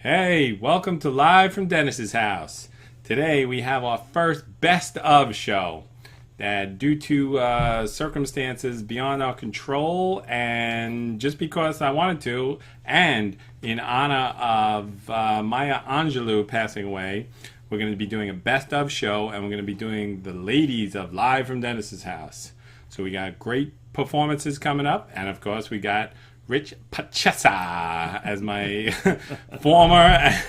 Hey, welcome to Live from Dennis's house. Today we have our first best of show that due to circumstances beyond our control and just because I wanted to and in honor of Maya Angelou passing away, we're going to be doing a best of show and we're going to be doing the ladies of Live from Dennis's house. So we got great performances coming up and of course we got Rich Pachessa as my former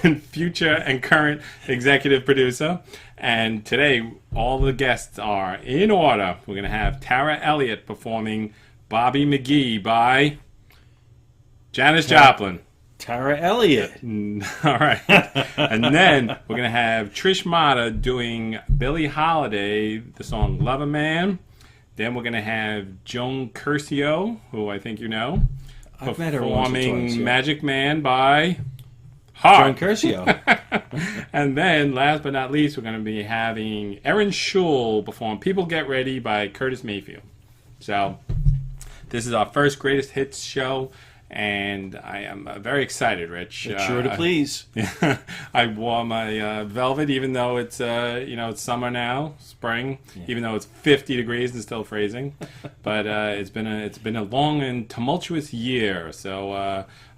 and future and current executive producer. And today, all the guests are in order. We're going to have Tara Elliott performing Bobby McGee by Janis Joplin. Tara Elliott. All right. And then we're going to have Trish doing Billie Holiday, the song Love a Man. Then we're going to have Joan Curcio, who I think you know. I've met her once or twice, yeah. Magic Man by Heart. Joan Curcio. And then, last but not least, we're going to be having Eryn Shewell perform People Get Ready by Curtis Mayfield. So, this is our first Greatest Hits show, and I am very excited, Rich. Sure to please. I wore my velvet, even though it's it's summer now, spring. Yeah. Even though it's 50 degrees and still freezing, but it's been a long and tumultuous year. So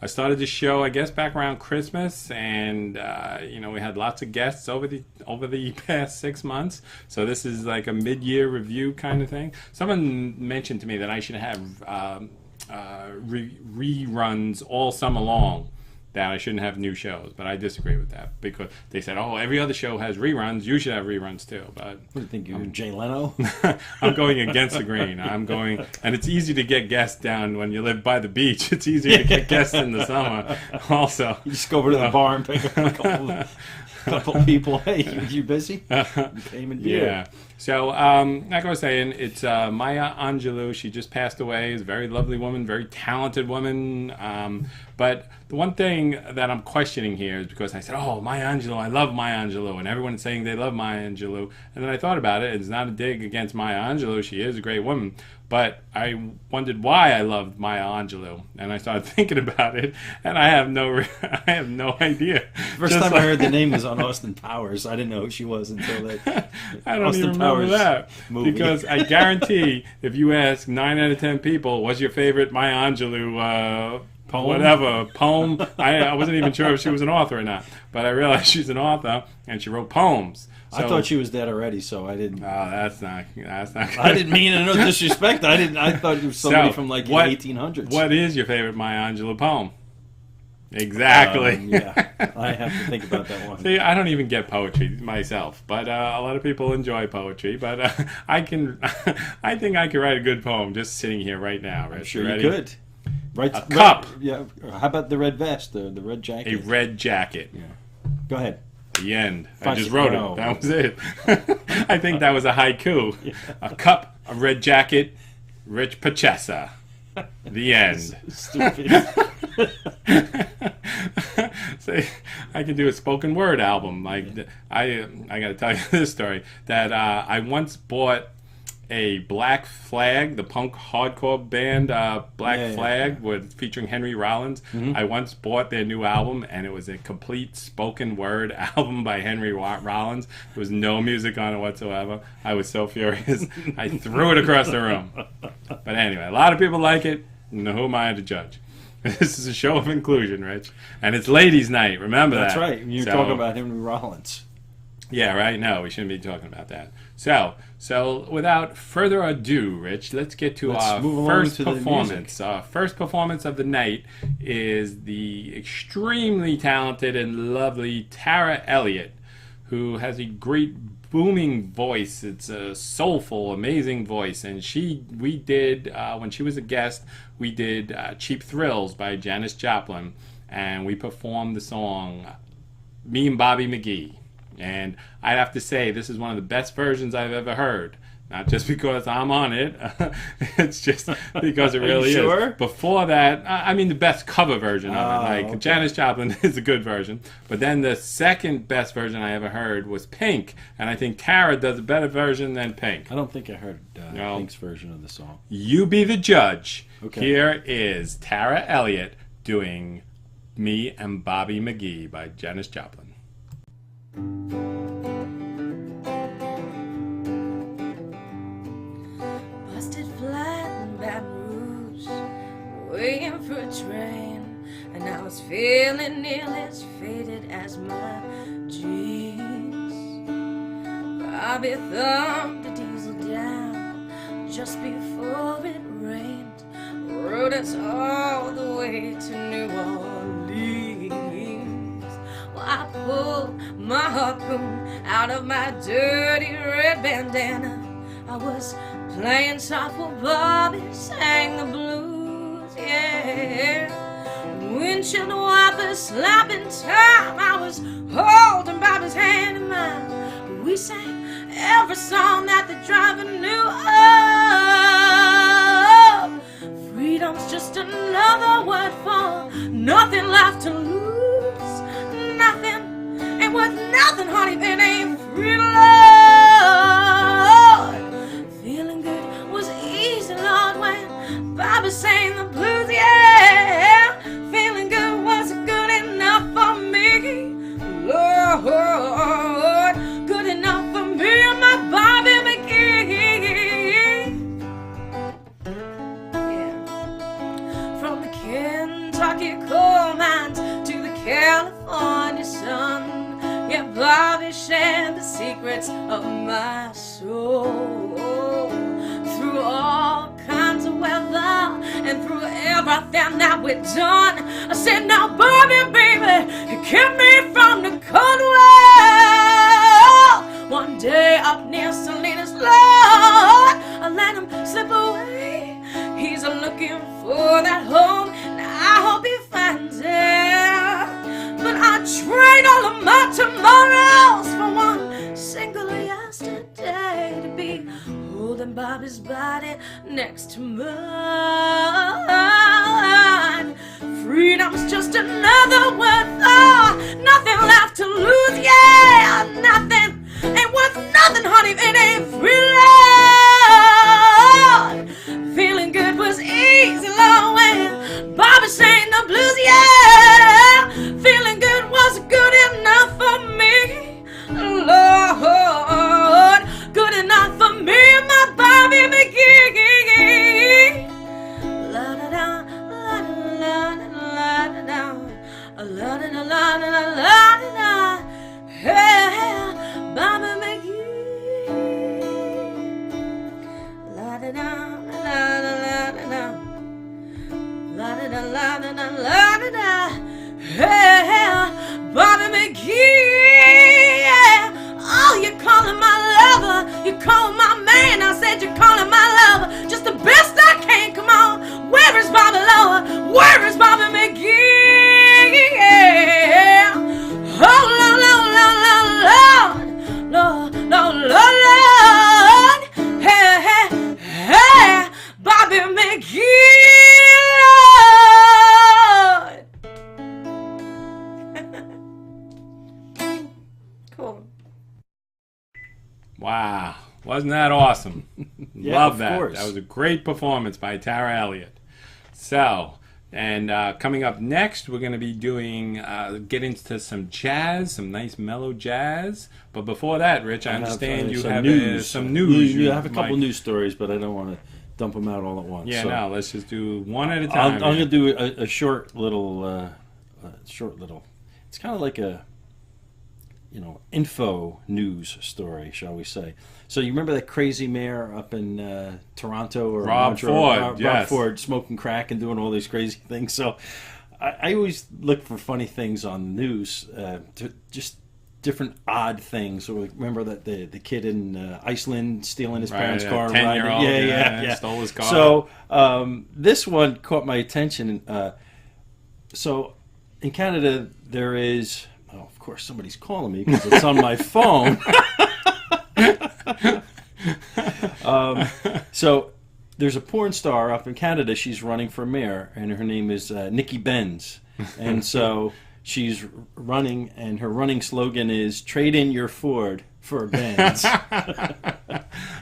I started the show, I guess, back around Christmas, and we had lots of guests over the past 6 months. So this is like a mid-year review kind of thing. Someone mentioned to me that I should have reruns all summer long, that I shouldn't have new shows, but I disagree with that because they said, oh, every other show has reruns, you should have reruns too. But what do you think, you're Jay Leno? I'm going against the grain. And it's easy to get guests down when you live by the beach. It's easier to get guests in the summer also. You just go over to the bar and pick up a couple people. Hey, you busy? You came in beer. Yeah. So, like I was saying, it's Maya Angelou. She just passed away. She's a very lovely woman, very talented woman. But the one thing that I'm questioning here is because I said, oh, Maya Angelou, I love Maya Angelou. And everyone's saying they love Maya Angelou. And then I thought about it. It's not a dig against Maya Angelou. She is a great woman. But I wondered why I loved Maya Angelou, and I started thinking about it, and I have no idea. First time I heard the name was on Austin Powers. I didn't know who she was until that. I don't even remember that movie. Because I guarantee, if you ask 9 out of 10 people, what's your favorite Maya Angelou poem? I wasn't even sure if she was an author or not, but I realized she's an author, and she wrote poems. So, I thought she was dead already, so I didn't. Oh, that's not good. I didn't mean no disrespect. I thought it was somebody from like the 1800s. What is your favorite Maya Angelou poem? Exactly. Yeah, I have to think about that one. See, I don't even get poetry myself, but a lot of people enjoy poetry. But I think I could write a good poem just sitting here right now. Rich. I'm sure you could. A cup. Yeah. How about the red vest, the red jacket? A red jacket. Yeah. Go ahead. The end. I just wrote it. That was it. I think that was a haiku. Yeah. A cup, a red jacket, Rich Pachessa. The end. Stupid. See, I can do a spoken word album. I got to tell you this story that I once bought a Black Flag, the punk hardcore band Black Flag, featuring Henry Rollins. Mm-hmm. I once bought their new album, and it was a complete spoken word album by Henry Rollins. There was no music on it whatsoever. I was so furious. I threw it across the room. But anyway, a lot of people like it. Who am I to judge? This is a show of inclusion, Rich. And it's ladies' night. Remember that. That's right. You're talking about Henry Rollins. Yeah, right. No, we shouldn't be talking about that. So without further ado, Rich, let's get to our first performance. Our first performance of the night is the extremely talented and lovely Tara Elliott, who has a great booming voice. It's a soulful, amazing voice. And we did, when she was a guest, we did Cheap Thrills by Janis Joplin. And we performed the song Me and Bobby McGee. And I'd have to say, this is one of the best versions I've ever heard. Not just because I'm on it. It's just because it really is. Before that, I mean the best cover version of it. Like Janis Joplin is a good version. But then the second best version I ever heard was Pink. And I think Tara does a better version than Pink. I don't think I heard Pink's version of the song. You be the judge. Okay. Here is Tara Elliott doing Me and Bobby McGee by Janis Joplin. Busted flat in Baton Rouge, waiting for a train, and I was feeling nearly as faded as my jeans. Bobby thumbed the diesel down just before it rained, rode us all the way to New Orleans. Well, I pulled my harpoon out of my dirty red bandana. I was playing soft while Bobby sang the blues, yeah. Windshield wipers slapping time. I was holding Bobby's hand in mine. We sang every song that the driver knew. Oh, freedom's just another word for nothing left to lose. Nothing ain't worth nothing, honey, if it ain't free love. Feeling good was easy, Lord, when Bobby sang the blues, yeah. Feeling good was good enough for me, Lord. Good enough for me and my Bobby McGee. Yeah. From the Kentucky coal mines to the California sun, yeah, Bobby shared the secrets of my soul. Through all kinds of weather and through everything that we've done, I said, now Bobby, baby, you kept me from the cold world. One day up near Salinas, Lord, I let him slip away. He's looking for that home, and I hope he finds it. But I trade all of my tomorrows for one single yesterday, to be holding Bobby's body next to mine. Freedom's just another word for nothing left to lose, yeah. Nothing ain't worth nothing, honey, if it ain't free love. Feeling good was easy, Lord, when Bobby sang the blues, yeah. Feeling good was good enough for me, Lord. Good enough for me and my Bobby McGee. La da da, la da la da la da, la da la da la da. Hey, Bobby McGee. La da da la da la da, la da la da la da. Hey, Bobby McGee. Oh, you calling my lover, you calling my man. I said you're calling my lover, just the best I can. Come on, where is Bobby Lower? Where is Bobby McGee? Yeah. Oh, Lord, Lord, Lord, Lord, Lord, Lord. Hey, hey, hey, Bobby McGee. Cool. Wow. Wasn't that awesome? Yeah, Love of that. course. That was a great performance by Tara Elliott. So, and coming up next, we're going to be doing, get into some jazz, some nice mellow jazz. But before that, Rich, I understand you have some news. You have a couple news stories, but I don't want to dump them out all at once. Yeah, so no, let's just do one at a time. I'm going to do a short little, it's kind of like a, info news story, shall we say. So you remember that crazy mayor up in Toronto or Rob Montreal? Ford, yes. Rob Ford smoking crack and doing all these crazy things. So I always look for funny things on the news, just different odd things. So remember that the kid in Iceland stealing his parents' car, 10-year-old, yeah, stole his car. So this one caught my attention. So in Canada there is. Oh, of course, somebody's calling me because it's on my phone. So there's a porn star up in Canada. She's running for mayor, and her name is Nikki Benz. And so she's running, and her running slogan is "Trade in your Ford for Benz.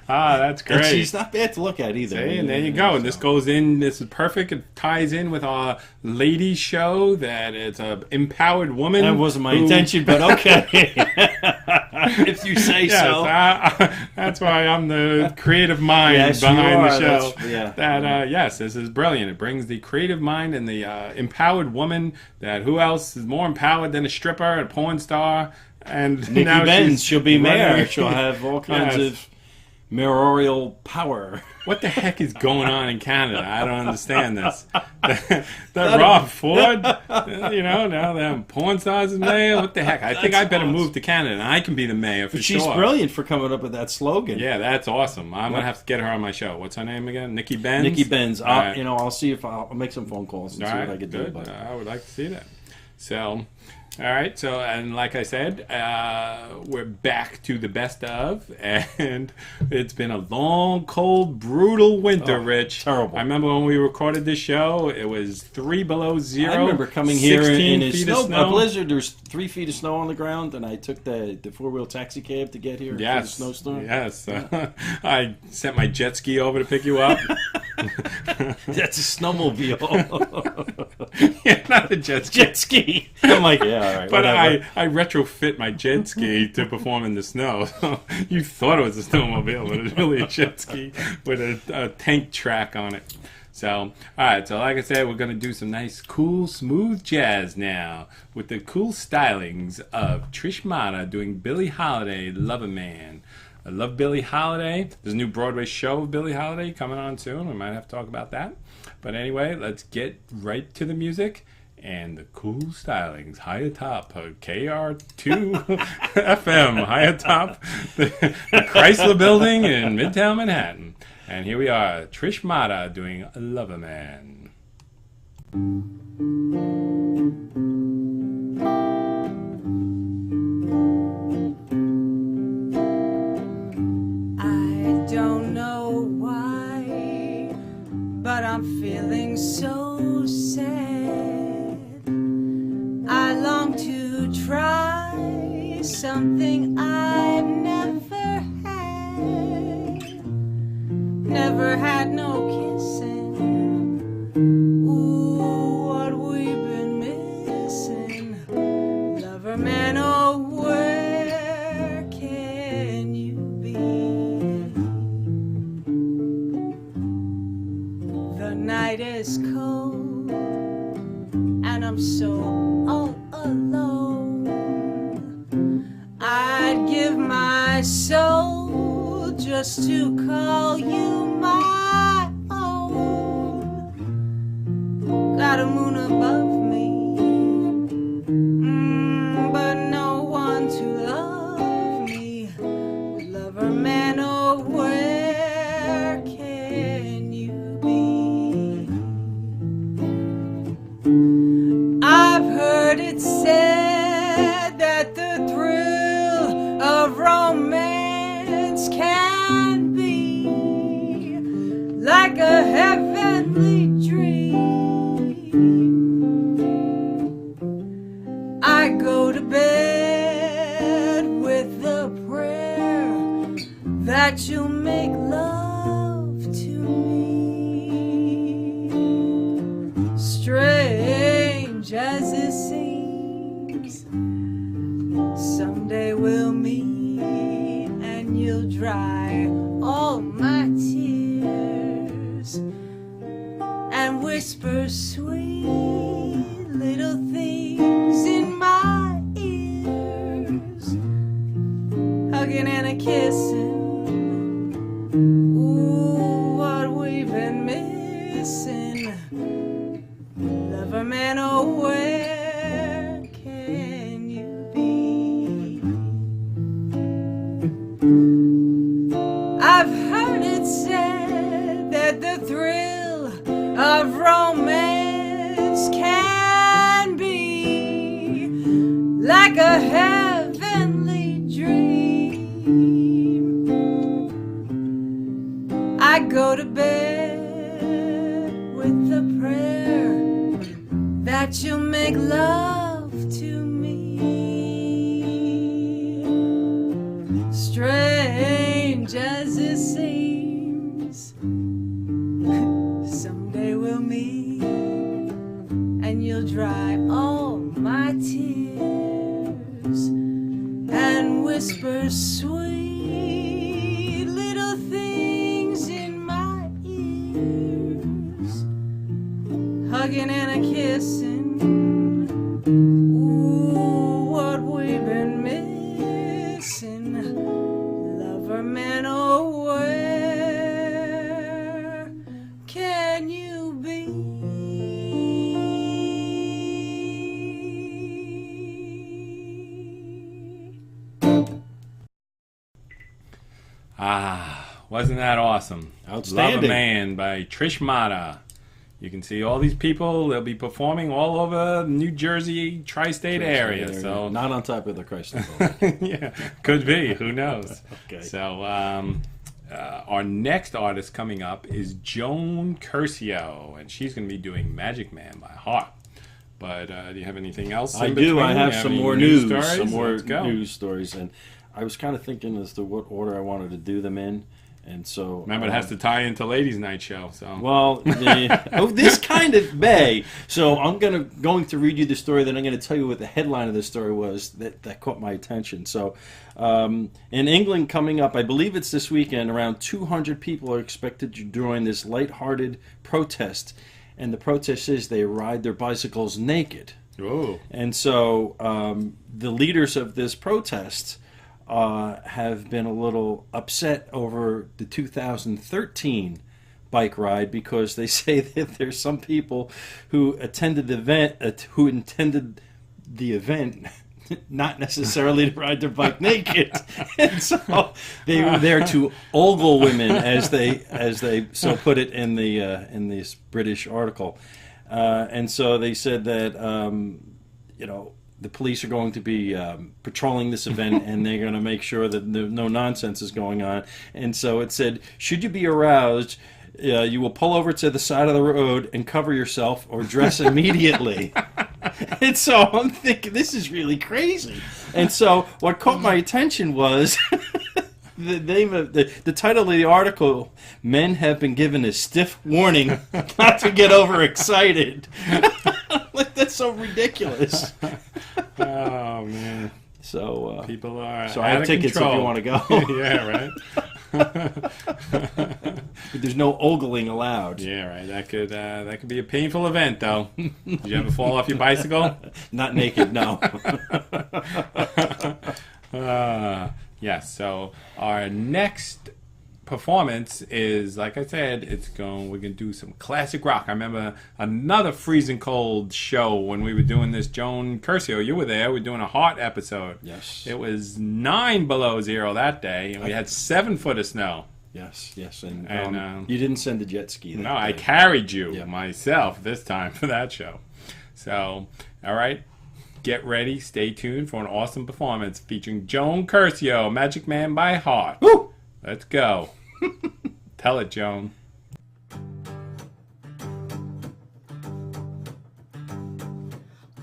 That's great. And she's not bad to look at either. See, and there you go. And this goes in, this is perfect. It ties in with our ladies show that it's a empowered woman. That wasn't my intention, but okay. If you say so. That's why I'm the creative mind behind the show. Yes, this is brilliant. It brings the creative mind and the empowered woman that who else is more empowered than a stripper, a porn star, and Nikki now Benz, she'll be mayor. She'll have all kinds of mayoral power. What the heck is going on in Canada? I don't understand this. The Rob Ford, now them porn stars is mayor. What the heck? I think I better move to Canada and I can be the mayor for sure. She's brilliant for coming up with that slogan. Yeah, that's awesome. I'm going to have to get her on my show. What's her name again? Nikki Benz? Nikki Benz. I'll see if I'll make some phone calls and see what I can do. But I would like to see that. So... All right, so, and like I said, we're back to the best of, and it's been a long, cold, brutal winter, Rich. Terrible. I remember when we recorded this show, it was 3 below zero. I remember coming here in a blizzard. There's 3 feet of snow on the ground, and I took the 4-wheel taxi cab to get here for the snowstorm. Yes, I sent my jet ski over to pick you up. That's a snowmobile. Yeah, not a jet ski. Jet ski. I'm like, yeah. All right, but I retrofit my jet ski to perform in the snow. So you thought it was a snowmobile, but it's really a jet ski with a tank track on it. So, all right. So, like I said, we're going to do some nice, cool, smooth jazz now with the cool stylings of Trish Mata doing Billie Holiday, Lover Man. I love Billie Holiday. There's a new Broadway show of Billie Holiday coming on soon. We might have to talk about that. But anyway, let's get right to the music and the cool stylings high atop KR2 FM, high atop the Chrysler Building in Midtown Manhattan. And here we are, Trish Mata doing Lover Man. I don't know why, but I'm feeling so sad. I long to try something I've never had no kissing. Ooh, what we've been missing. Lover man, oh, where can you be? The night is cold and I'm so all alone. I'd give my soul just to call you my own. Got a moon above me, but no one to love me. Lover man, oh, where can you be? I've heard it said that the thrill of romance can be like a heavenly dream. I go to bed with the prayer that you'll make love to me. Strange as it seems, someday we'll meet and you'll dry all my tears and whisper sweet little things in my ears, hugging and a kissing. Ooh, what we've been missing. Lover man, oh, where can you be? I've heard it said that the thrill of romance can be like a heavenly dream. I go to bed with the prayer that you'll make love to me. and you'll dry all my tears and whisper sweet little things in my ears, hugging and a kissing. Ooh, what we've been missing, lover man, oh, where can you be? Wasn't that awesome? Outstanding. Love a Man by Trish Mata. You can see all these people. They'll be performing all over New Jersey, tri-state area. So not on top of the Chrysler Building. yeah, could be. Who knows? Okay. So our next artist coming up is Joan Curcio, and she's going to be doing Magic Man by heart. But do you have anything else? I do. I have some more news. Stories? Some more news stories, and I was kind of thinking as to what order I wanted to do them in. And so, remember, it has to tie into Ladies' Night Show. So, well, this kind of may. So, I'm going to read you the story. Then I'm going to tell you what the headline of the story was that caught my attention. So, in England, coming up, I believe it's this weekend. Around 200 people are expected to join this lighthearted protest, and the protest is they ride their bicycles naked. oh, And so, the leaders of this protest have been a little upset over the 2013 bike ride because they say that there's some people who attended the event who intended the event not necessarily to ride their bike naked, and so they were there to ogle women, as they so put it in this British article, and so they said that the police are going to be patrolling this event, and they're going to make sure that no nonsense is going on. And so it said, should you be aroused, you will pull over to the side of the road and cover yourself or dress immediately. And so I'm thinking, this is really crazy. And so what caught my attention was the name of the title of the article, Men Have Been Given a Stiff Warning Not to Get Overexcited. Like, that's so ridiculous. oh man! So people are so I have tickets control. if you want to go. Yeah, right. But there's no ogling allowed. Yeah, right. That could be a painful event, though. Did you ever fall off your bicycle? Not naked, no. Yes. So our next performance is, like I said, we're gonna do some classic rock. I remember another freezing cold show when we were doing this. Joan Curcio, you were there. We were doing a Heart episode. Yes. It was 9 below zero that day, and we had 7 foot of snow. Yes, and you didn't send a jet ski. No, I carried you myself this time for that show. So, all right. Get ready. Stay tuned for an awesome performance featuring Joan Curcio, Magic Man by Heart. Woo! Let's go. Tell it, Joan.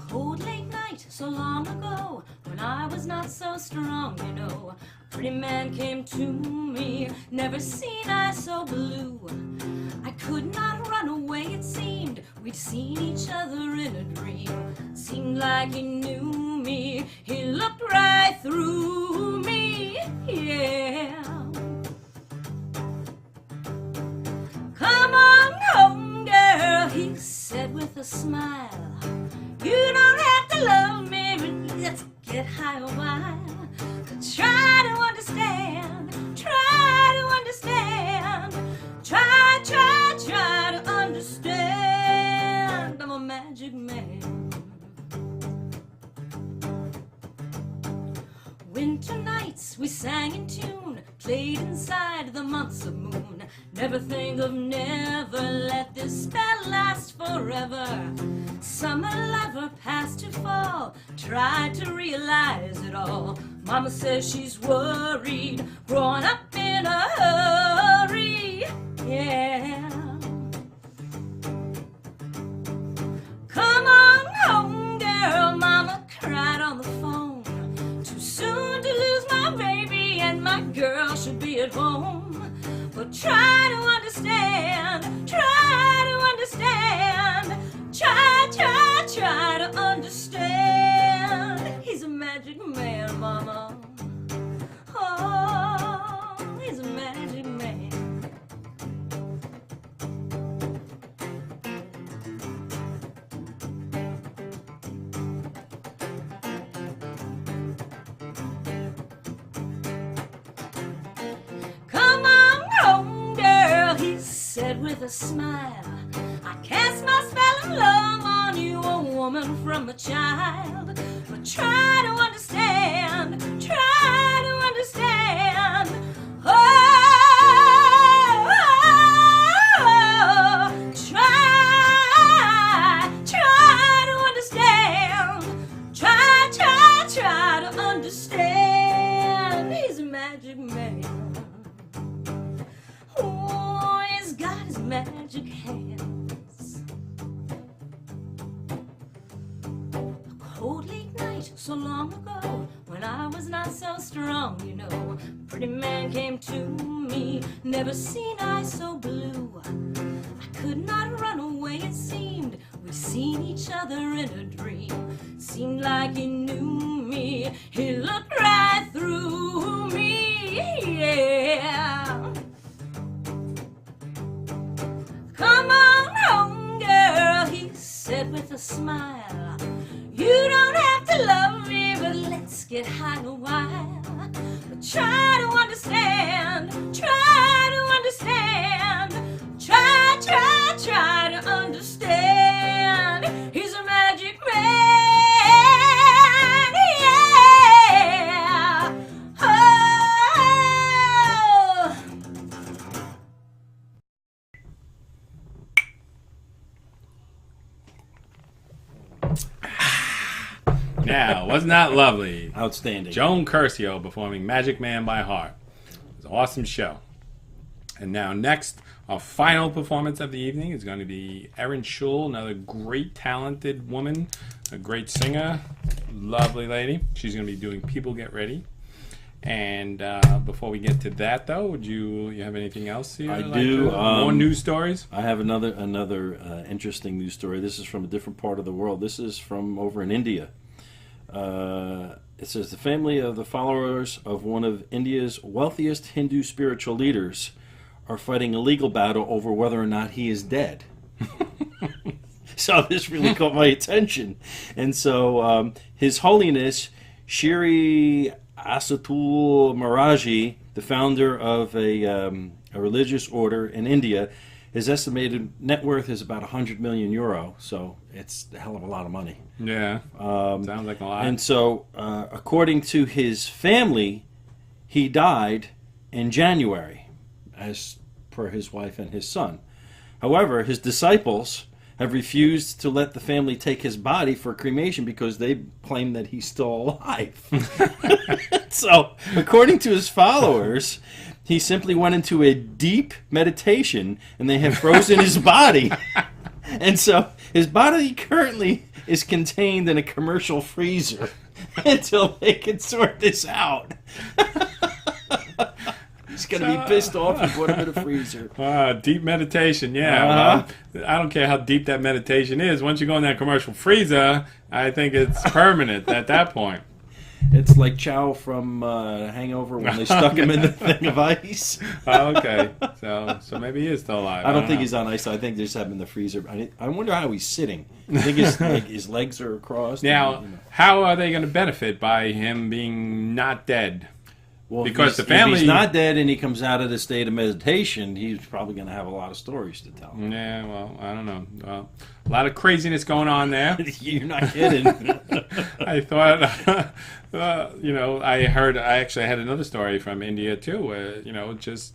Cold late night, so long ago, when I was not so strong, you know. A pretty man came to me, never seen eyes so blue. I could not run away, it seemed. We'd seen each other in a dream. Seemed like he knew me, he looked right through me, yeah. Come on home, girl, he said with a smile. You don't have to love me, but let's get high a while. Try to understand, try to understand. Try to understand. I'm a magic man. Winter nights we sang in tune, played inside the months of moon. Never think of never, let this spell last forever. Summer lover past to fall, tried to realize it all. Mama says she's worried, growing up in a hurry, yeah. Come on home, girl, Mama cried on the phone. Too soon to lose my baby, and my girl should be at home. But try to understand, try to understand. Try said with a smile, I cast my spell of love on you, a woman from a child. But try to understand, try to understand. Oh, try to understand. Try to understand. He's a magic man. Oh, he's got his magic hands. A cold late night so long ago, when I was not so strong, you know, a pretty man came to me, never seen eyes so blue. I could not run away, it seemed. We'd seen each other in a dream. Seemed like he knew me. He looked right through me, yeah. Come on home, girl, he said with a smile. You don't have to love me, but let's get high a while. But try to understand, try to understand. Try to understand. He's a magic man, yeah. Oh. Now, wasn't that lovely? Outstanding. Joan Curcio performing Magic Man by Heart. It was an awesome show. And now next, our final performance of the evening is going to be Eryn Shewell, another great talented woman, a great singer, lovely lady. She's going to be doing People Get Ready. And before we get to that, though, would you have anything else? I do. More news stories? I have another interesting news story. This is from a different part of the world. This is from over in India. It says the family of the followers of one of India's wealthiest Hindu spiritual leaders are fighting a legal battle over whether or not he is dead. So this really caught my attention. And so His Holiness Shri Asatul Maharaji, the founder of a religious order in India, his estimated net worth is about 100 million euro. So it's a hell of a lot of money. Yeah, sounds like a lot. And so according to his family, he died in January, as per his wife and his son. However, his disciples have refused to let the family take his body for cremation because they claim that he's still alive. So, according to his followers, he simply went into a deep meditation and they have frozen his body. And so, his body currently is contained in a commercial freezer until they can sort this out. He's going to be pissed off and put him in a freezer. Deep meditation, yeah. Well, I don't care how deep that meditation is. Once you go in that commercial freezer, I think it's permanent at that point. It's like Chow from Hangover when they stuck him in the thing of ice. Okay. So maybe he is still alive. I don't think he's on ice. I think they just have him in the freezer. I wonder how he's sitting. I think his legs are crossed. Now, how are they going to benefit by him being not dead? Well, because the family... if he's not dead and he comes out of the state of meditation, he's probably going to have a lot of stories to tell. Yeah, well, I don't know. Well, a lot of craziness going on there. You're not kidding. I thought, I actually had another story from India too, where, just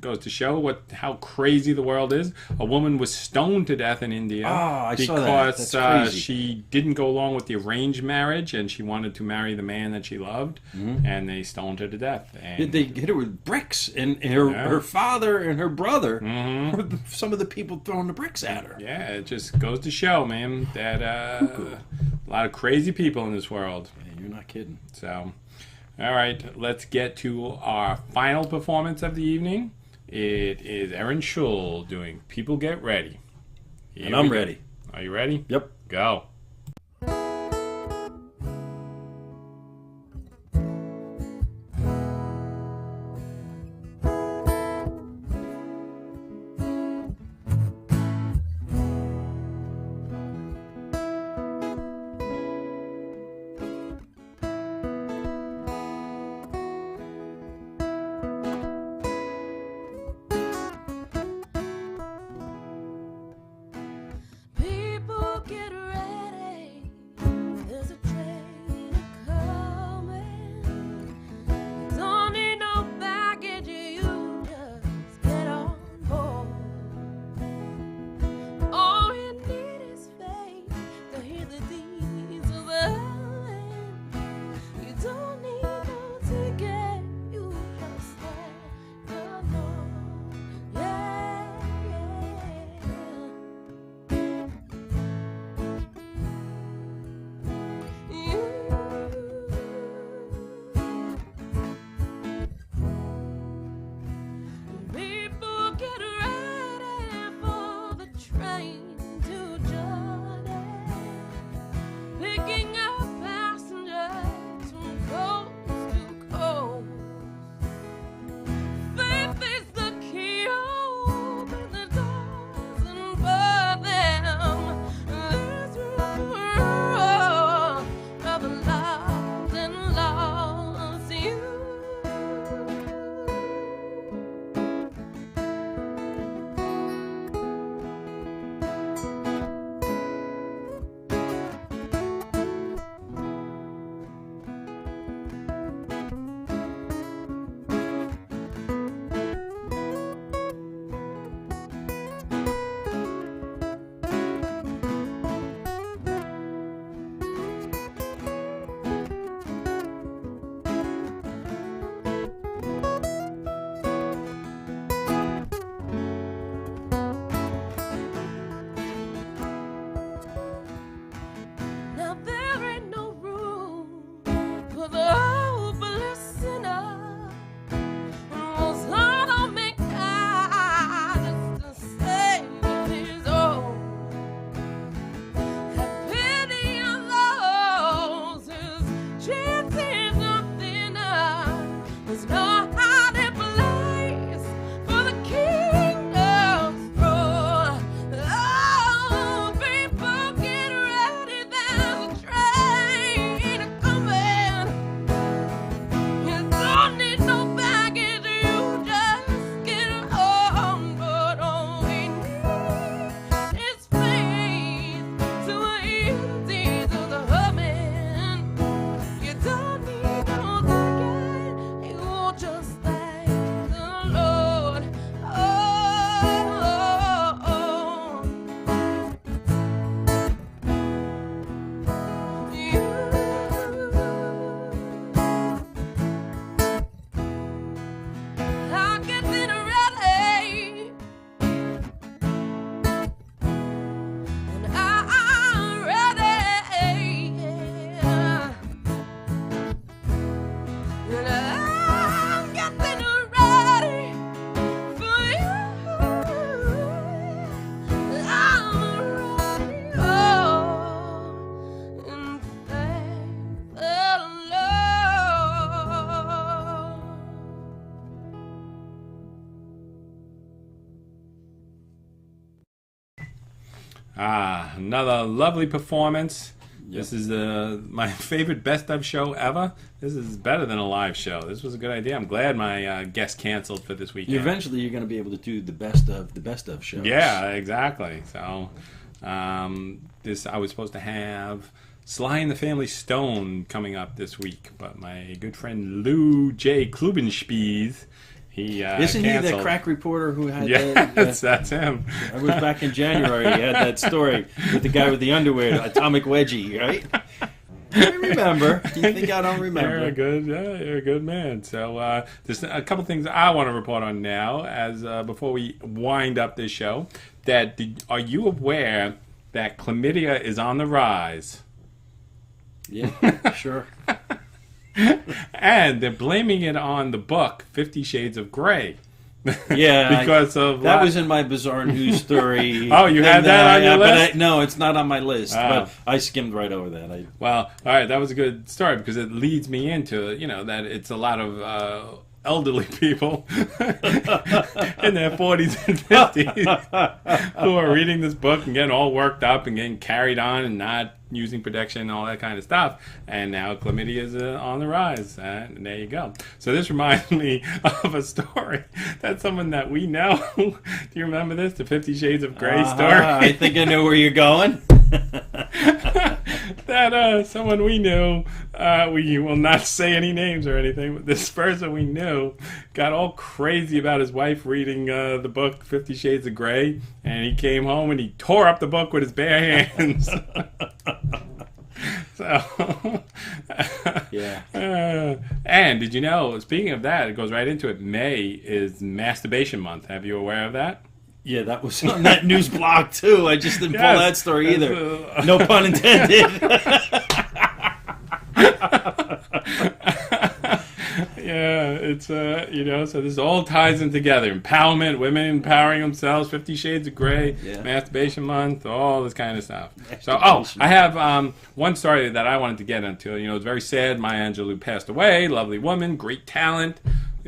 goes to show how crazy the world is. A woman was stoned to death in India because she didn't go along with the arranged marriage and she wanted to marry the man that she loved, and they stoned her to death. And they hit her with bricks, and her father and her brother were some of the people throwing the bricks at her. Yeah, it just goes to show, man, that a lot of crazy people in this world. Yeah, you're not kidding. So, all right, let's get to our final performance of the evening. It is Eryn Shewell doing People Get Ready. And I'm ready. Are you ready? Yep. Go. Another lovely performance. Yep. This is my favorite best of show ever. This is better than a live show. This was a good idea. I'm glad my guest canceled for this weekend. Eventually, you're going to be able to do the best of shows. Yeah, exactly. So, I was supposed to have Sly and the Family Stone coming up this week, but my good friend Lou J. Klubenspies, he Isn't canceled. he the crack reporter who had that's him. I was back in January. He had that story with the guy with the underwear, Atomic Wedgie, right? I remember. Do you think I don't remember? You're a good man. So there's a couple things I want to report on now, as before we wind up this show. Are you aware that chlamydia is on the rise? Yeah, sure. And they're blaming it on the book 50 Shades of Grey. Yeah, because of that was in my bizarre news story. Oh, you had that on your list? No, it's not on my list. But I skimmed right over that. Well, all right, that was a good story because it leads me into that it's a lot of elderly people in their 40s and 50s who are reading this book and getting all worked up and getting carried on and not using protection and all that kind of stuff. And now chlamydia is on the rise. And there you go. So this reminds me of a story that someone that we know. Do you remember this? The 50 Shades of Grey story? I think I know where you're going. That someone we knew, we will not say any names or anything, but this person we knew got all crazy about his wife reading the book 50 Shades of Grey, and he came home and he tore up the book with his bare hands. So, yeah. And did you know, speaking of that, it goes right into it, May is Masturbation Month. Have you aware of that? Yeah, that was on that news blog, too. I just didn't pull that story either. No pun intended. Yeah, it's, so this all ties in together. Empowerment, women empowering themselves, 50 Shades of Grey, Masturbation Month, all this kind of stuff. So, I have one story that I wanted to get into. It's very sad. Maya Angelou passed away. Lovely woman, great talent.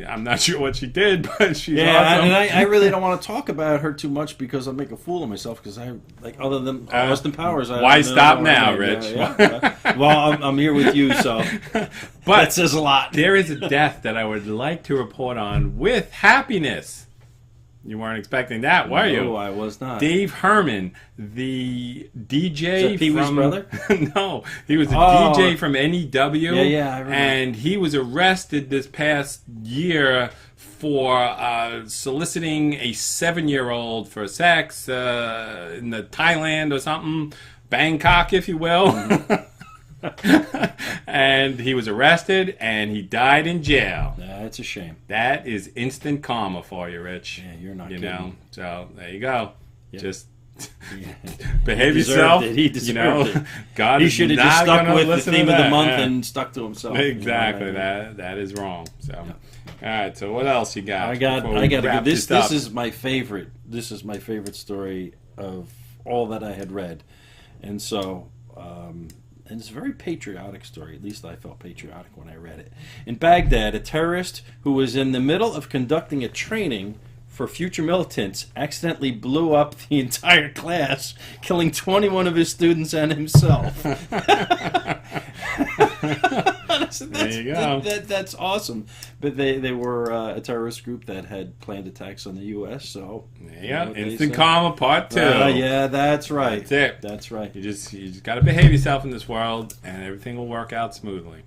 I'm not sure what she did, but she's awesome. And I really don't want to talk about her too much because I'll make a fool of myself. Because other than Austin Powers, why stop now, Rich? Well, I'm here with you, so but that says a lot. There is a death that I would like to report on with happiness. You weren't expecting that, were you? No, I was not. Dave Herman, the DJ Pee-wee's brother? No, he was a DJ from NEW. Yeah, I remember. And he was arrested this past year for soliciting a 7-year-old for sex in the Thailand or something, Bangkok, if you will. And he was arrested and he died in jail. That's a shame. That is instant karma for you, Rich. Yeah, you're not kidding. So there you go. Yep. Just behave yourself. He deserved it. God, he should have just stuck with the theme of the month and stuck to himself. Exactly. That is wrong. So, all right. So what else you got? I got to give this. This is my favorite. This is my favorite story of all that I had read, and so. And it's a very patriotic story. At least I felt patriotic when I read it. In Baghdad, a terrorist who was in the middle of conducting a training for future militants accidentally blew up the entire class, killing 21 of his students and himself. There you go. That's awesome. But they were a terrorist group that had planned attacks on the U.S., so... Yeah, instant karma part 2. Yeah, that's right. That's it. That's right. You just got to behave yourself in this world, and everything will work out smoothly.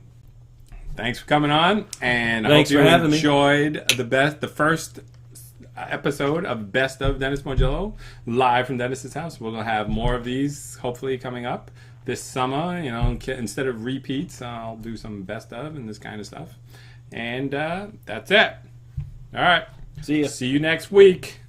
Thanks for coming on, and I hope you enjoyed the first episode of Best of Dennis Morgillo, live from Dennis's house. We're going to have more of these, hopefully, coming up this summer. Instead of repeats, I'll do some best of and this kind of stuff. And that's it. All right. See ya. See you next week.